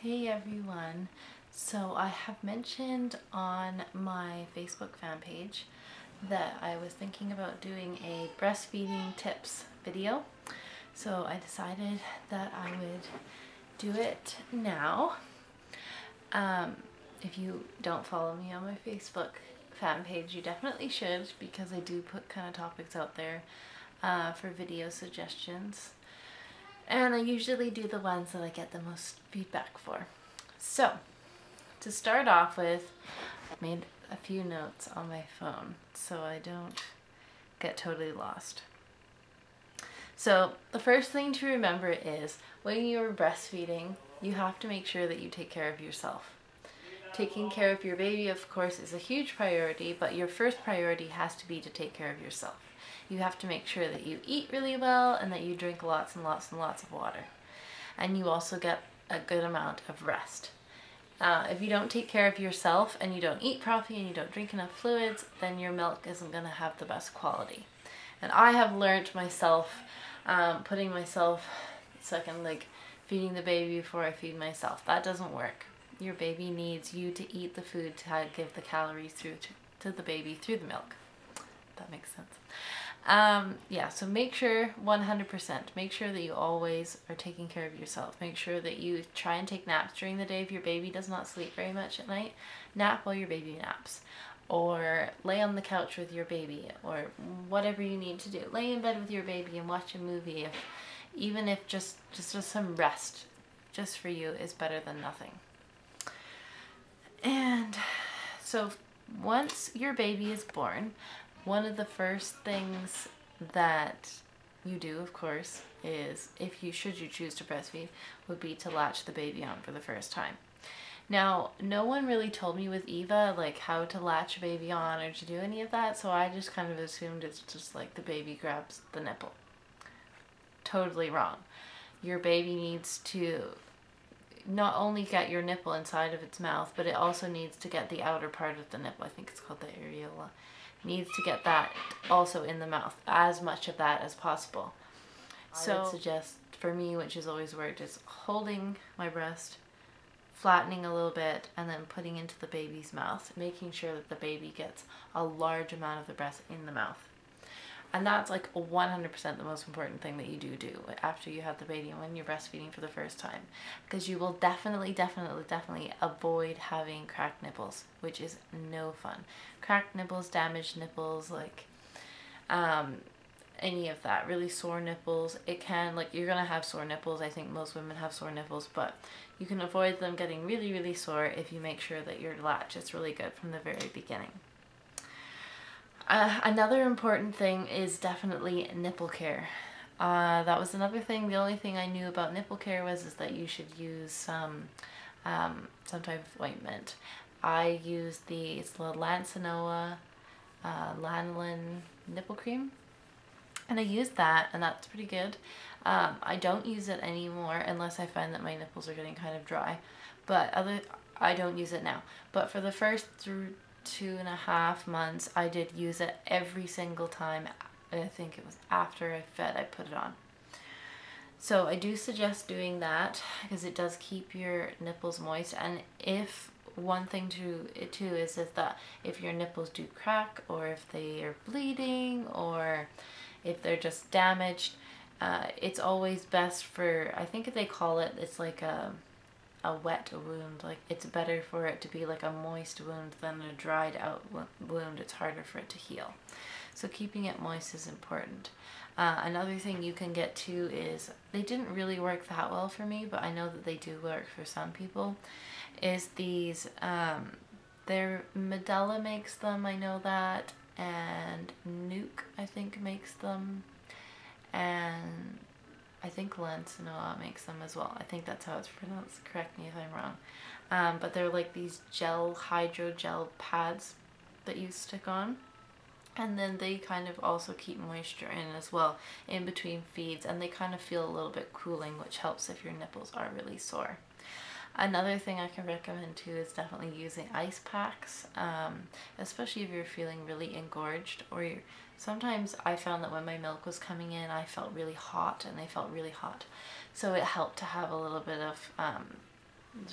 Hey everyone, so I have mentioned on my Facebook fan page that I was thinking about doing a breastfeeding tips video. So I decided that I would do it now. If you don't follow me on my Facebook fan page, you definitely should, because I do put kind of topics out there for video suggestions. And I usually do the ones that I get the most feedback for. So, to start off with, I made a few notes on my phone so I don't get totally lost. So, the first thing to remember is when you're breastfeeding, you have to make sure that you take care of yourself. Taking care of your baby, of course, is a huge priority, but your first priority has to be to take care of yourself. You have to make sure that you eat really well and that you drink lots and lots and lots of water. And you also get a good amount of rest. If you don't take care of yourself and you don't eat properly and you don't drink enough fluids, then your milk isn't going to have the best quality. And I have learned myself, putting myself second, like feeding the baby before I feed myself. That doesn't work. Your baby needs you to eat the food to give the calories through to the baby through the milk. That makes sense. Yeah, so make sure 100%, make sure that you always are taking care of yourself. Make sure that you try and take naps during the day. If your baby does not sleep very much at night, nap while your baby naps. Or lay on the couch with your baby, or whatever you need to do. Lay in bed with your baby and watch a movie. Even if just some rest just for you is better than nothing. And so once your baby is born, one of the first things that you do, of course, is should you choose to breastfeed, would be to latch the baby on for the first time. Now, no one really told me with Eva like how to latch a baby on or to do any of that, so I just kind of assumed it's just like the baby grabs the nipple. Totally wrong. Your baby needs to not only get your nipple inside of its mouth, but it also needs to get the outer part of the nipple. I think it's called the areola. Needs to get that also in the mouth, as much of that as possible. So I would suggest, for me, which has always worked, is holding my breast, flattening a little bit, and then putting into the baby's mouth, making sure that the baby gets a large amount of the breast in the mouth. And that's like 100% the most important thing that you do after you have the baby and when you're breastfeeding for the first time. Because you will definitely avoid having cracked nipples, which is no fun. Cracked nipples, damaged nipples, like any of that. Really sore nipples. It can, like, you're going to have sore nipples. I think most women have sore nipples, but you can avoid them getting really sore if you make sure that your latch is really good from the very beginning. Another important thing is definitely nipple care. That was another thing. The only thing I knew about nipple care is that you should use some type of ointment. I use the Lancinoa lanolin nipple cream, and I use that, and that's pretty good. I don't use it anymore unless I find that my nipples are getting kind of dry, but I don't use it now. But for the first 2.5 months, I did use it every single time. I think it was after I fed, I put it on. So I do suggest doing that because it does keep your nipples moist. And if one thing too is that if your nipples do crack, or if they are bleeding, or if they're just damaged, it's always best for, I think they call it, it's like a wet wound. Like, it's better for it to be like a moist wound than a dried out wound. It's harder for it to heal. So keeping it moist is important. Another thing you can get too is, they didn't really work that well for me, but I know that they do work for some people, is these, Medela makes them, I know that, and Nuke, I think, makes them, and I think Lancinoa makes them as well. I think that's how it's pronounced. Correct me if I'm wrong. But they're like these hydrogel pads that you stick on. And then they kind of also keep moisture in as well in between feeds. And they kind of feel a little bit cooling, which helps if your nipples are really sore. Another thing I can recommend too is definitely using ice packs, especially if you're feeling really engorged, or sometimes I found that when my milk was coming in, I felt really hot and they felt really hot. So it helped to have a little bit of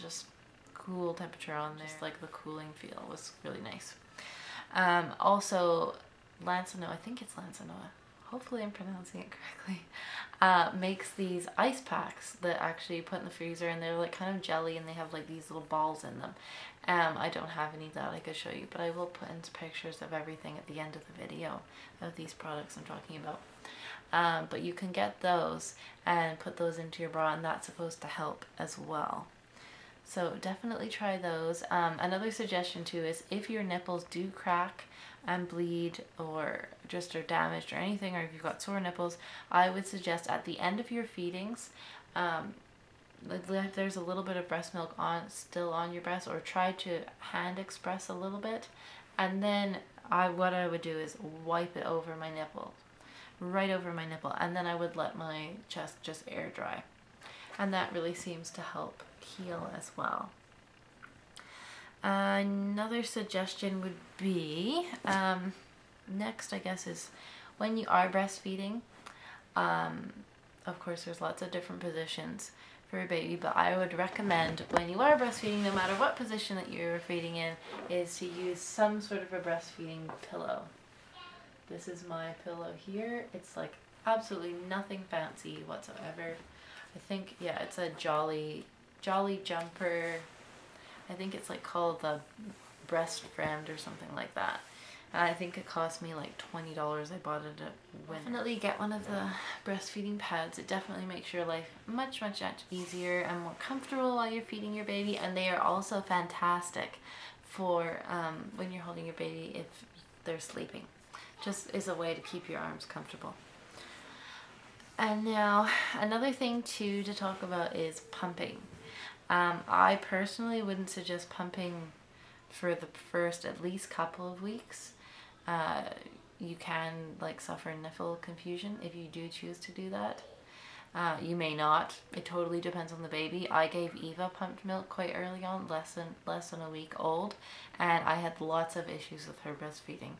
just cool temperature on there. Just like the cooling feel was really nice. Also, Lansanoa, I think it's Lansanoa, hopefully I'm pronouncing it correctly, makes these ice packs that actually you put in the freezer, and they're like kind of jelly, and they have like these little balls in them. I don't have any that I could show you, but I will put in pictures of everything at the end of the video of these products I'm talking about. But you can get those and put those into your bra, and that's supposed to help as well. So definitely try those. Another suggestion too is if your nipples do crack and bleed or just are damaged or anything, or if you've got sore nipples, I would suggest at the end of your feedings, if there's a little bit of breast milk still on your breast, or try to hand express a little bit, and then what I would do is wipe it over my nipple, right over my nipple, and then I would let my chest just air dry, and that really seems to help heal as well. Another suggestion would be, next I guess, is when you are breastfeeding, of course there's lots of different positions for a baby, but I would recommend when you are breastfeeding, no matter what position that you're feeding in, is to use some sort of a breastfeeding pillow. This is my pillow here. It's like absolutely nothing fancy whatsoever. I think, yeah, it's a Jolly Jumper. I think it's like called the Breast Friend or something like that. And I think it cost me like $20. I bought it at Winner. Definitely get one of the breastfeeding pads. It definitely makes your life much easier and more comfortable while you're feeding your baby. And they are also fantastic for when you're holding your baby if they're sleeping. Just is a way to keep your arms comfortable. And now another thing too to talk about is pumping. I personally wouldn't suggest pumping for the first at least couple of weeks. You can like suffer nipple confusion if you do choose to do that. You may not. It totally depends on the baby. I gave Eva pumped milk quite early on, less than a week old, and I had lots of issues with her breastfeeding,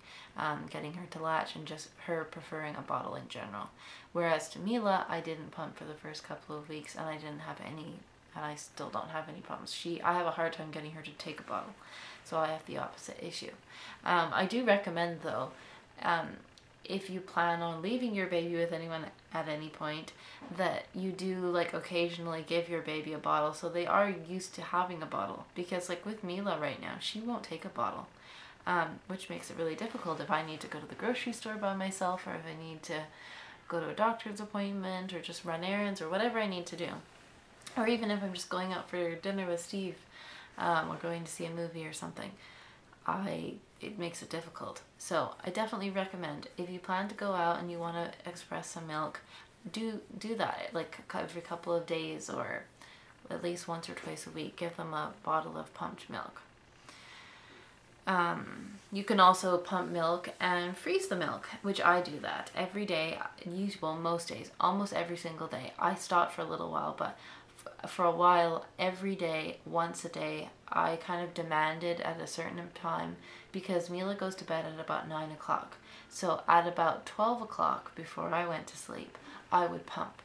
getting her to latch and just her preferring a bottle in general. Whereas to Mila, I didn't pump for the first couple of weeks, and I didn't have any, and I still don't have any problems. I have a hard time getting her to take a bottle, so I have the opposite issue. I do recommend though, if you plan on leaving your baby with anyone at any point, that you do like occasionally give your baby a bottle so they are used to having a bottle. Because like with Mila right now, she won't take a bottle, which makes it really difficult if I need to go to the grocery store by myself, or if I need to go to a doctor's appointment or just run errands or whatever I need to do. Or even if I'm just going out for dinner with Steve, or going to see a movie or something, it makes it difficult. So I definitely recommend, if you plan to go out and you want to express some milk, do that like every couple of days, or at least once or twice a week. Give them a bottle of pumped milk. You can also pump milk and freeze the milk, which I do that every day. Well, most days, almost every single day. I stopped for a little while, but for a while, every day, once a day, I kind of demanded at a certain time, because Mila goes to bed at about 9 o'clock. So at about 12 o'clock, before I went to sleep, I would pump.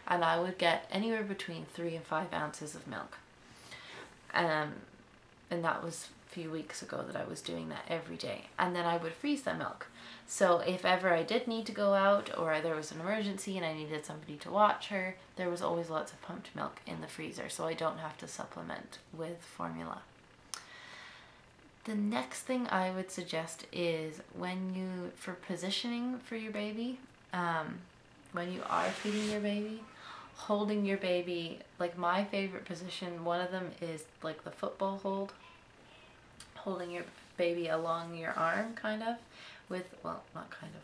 And I would get anywhere between 3 and 5 ounces of milk. And that was a few weeks ago that I was doing that every day. And then I would freeze the milk. So if ever I did need to go out, or there was an emergency and I needed somebody to watch her, there was always lots of pumped milk in the freezer, so I don't have to supplement with formula. The next thing I would suggest is for positioning for your baby, when you are feeding your baby, holding your baby, like my favorite position, one of them is like the football hold, holding your baby along your arm, kind of, with, well, not kind of,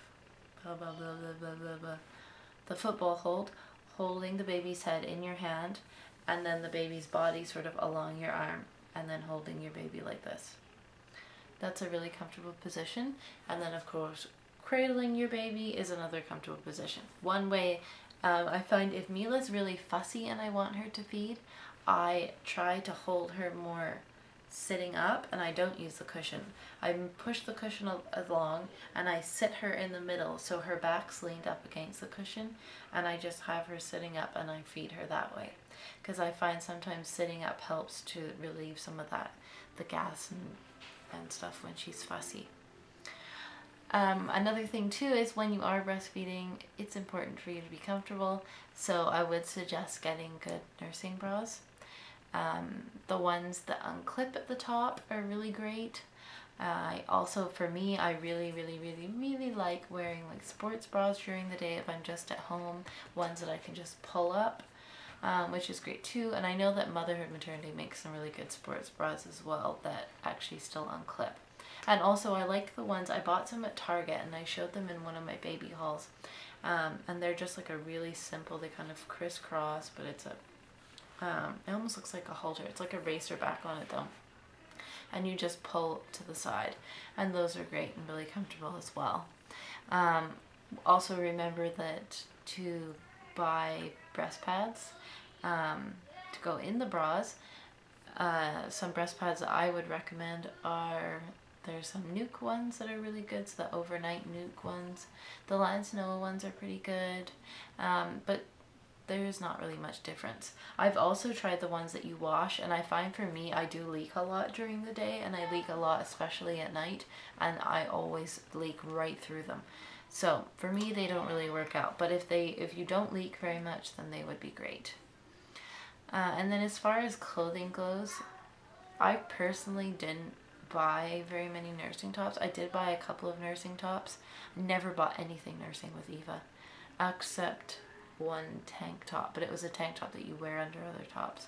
the football hold, holding the baby's head in your hand, and then the baby's body sort of along your arm, and then holding your baby like this. That's a really comfortable position. And then of course, cradling your baby is another comfortable position. One way, I find if Mila's really fussy and I want her to feed, I try to hold her more sitting up, and I don't use the cushion. I push the cushion along and I sit her in the middle so her back's leaned up against the cushion, and I just have her sitting up and I feed her that way. Because I find sometimes sitting up helps to relieve some of that, the gas and stuff when she's fussy. Another thing too is when you are breastfeeding, it's important for you to be comfortable. So I would suggest getting good nursing bras. The ones that unclip at the top are really great. Also, for me, I really like wearing like sports bras during the day if I'm just at home. Ones that I can just pull up, which is great too. And I know that Motherhood Maternity makes some really good sports bras as well that actually still unclip. And also I like the ones, I bought some at Target and I showed them in one of my baby hauls. And they're just like a really simple, they kind of crisscross, but it's it almost looks like a halter. It's like a racer back on it though. And you just pull to the side. And those are great and really comfortable as well. Also remember that to buy breast pads to go in the bras. Some breast pads that I would recommend are, there's some Nuke ones that are really good, so the overnight Nuke ones. The Lance Noah ones are pretty good, but there's not really much difference. I've also tried the ones that you wash, and I find for me, I do leak a lot during the day, and I leak a lot especially at night, and I always leak right through them. So for me, they don't really work out, but if you don't leak very much, then they would be great. And then as far as clothing goes, I personally didn't buy very many nursing tops. I did buy a couple of nursing tops. Never bought anything nursing with Eva, except one tank top, but it was a tank top that you wear under other tops.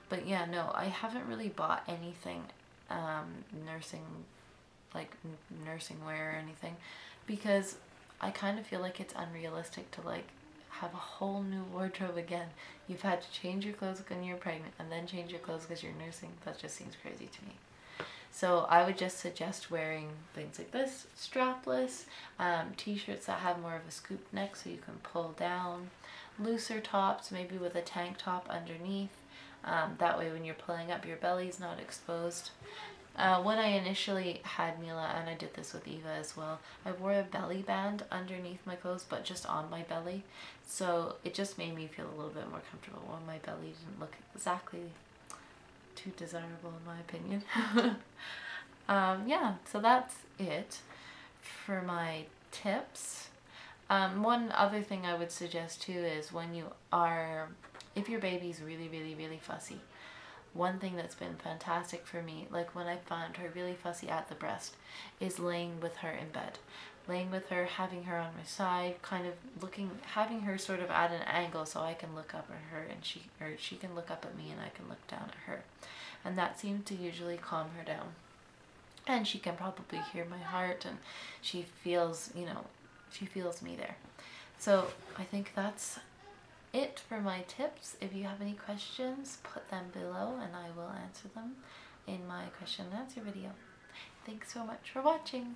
But yeah, no, I haven't really bought anything nursing, like nursing wear or anything, because I kind of feel like it's unrealistic to like have a whole new wardrobe again. You've had to change your clothes when you're pregnant and then change your clothes because you're nursing. That just seems crazy to me. So I would just suggest wearing things like this, strapless, t-shirts that have more of a scoop neck so you can pull down, looser tops, maybe with a tank top underneath. That way when you're pulling up, your belly's not exposed. When I initially had Mila, and I did this with Eva as well, I wore a belly band underneath my clothes, but just on my belly. So it just made me feel a little bit more comfortable when my belly didn't look exactly too desirable in my opinion. Yeah, so that's it for my tips. One other thing I would suggest too is when you are, if your baby's really fussy, one thing that's been fantastic for me, like when I found her really fussy at the breast, is laying with her in bed. Laying with her, having her on my side, kind of looking, having her sort of at an angle so I can look up at her and she can look up at me and I can look down at her. And that seems to usually calm her down. And she can probably hear my heart and she feels, you know, she feels me there. So I think that's it for my tips. If you have any questions, put them below and I will answer them in my question and answer video. Thanks so much for watching.